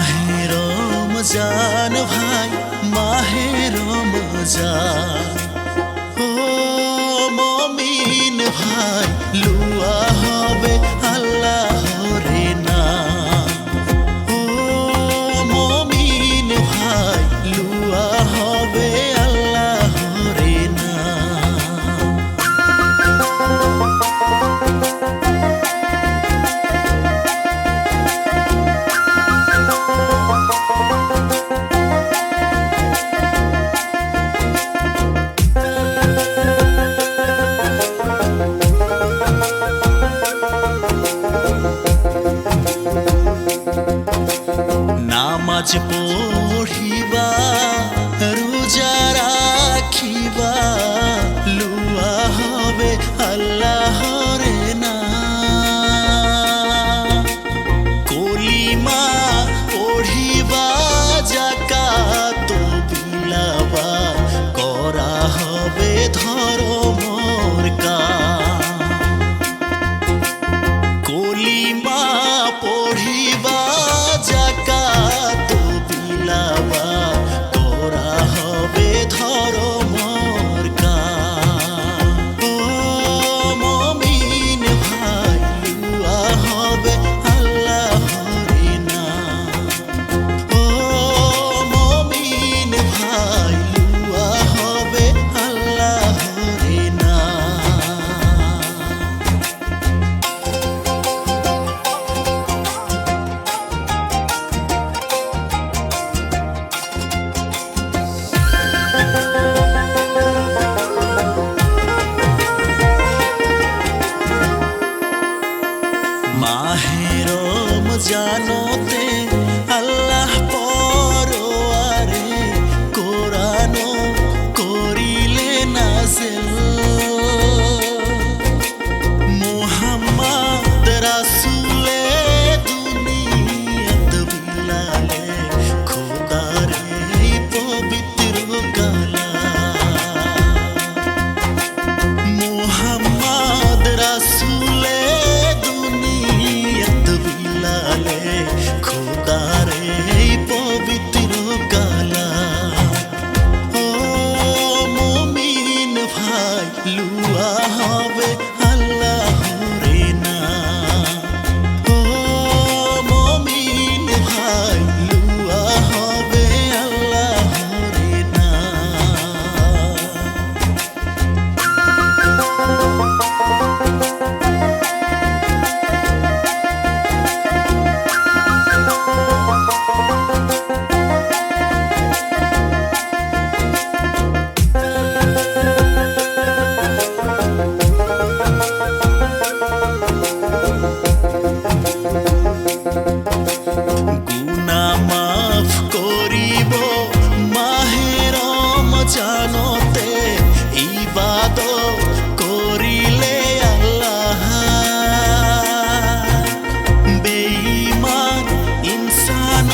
মাহে রমজান ভাই মাহে রমজান ও মমিন ভাই লুয়া হবে আল্লাহরে নাম ও মমিন ভাই লুয়া হবে আল্লাহরে নাম। নামাজ পড়িবা রোজা রাখিবা লুয়া হবে আল্লাহরে নাম কলিমা পড়িবা যাকাত বিলাবা করা হবে ধর্মর কাম কলিমা পড়িবা যাকাত বিলাবা করা হবে ধর্মর কাম ও মমিন ভাই লুয়া হবে আল্লাহরে নাম ও মমিন ভাই লুয়া হবে আল্লাহরে নাম। মাহে রমজানতে আল্লাহ পরওয়ারে কোরআন করিলে নাযিল মুহাম্মদ রাসূলে দুনিয়াত বিলালে খোদার এই পবিত্র কালাম মুহাম্মদ রাসূলে দুনিয়াত বিলালে খোদার এই পবিত্র কালাম ও মুমিন ভাই লুয়া হবে আল্লাহরে নাম ও মুমিন ভাই লুয়া হবে আল্লাহরে নাম। গুনাহ মাফ করিব মাহে রমজানতে ইবাদত করিলে আল্লাহ বেঈমান ইনসান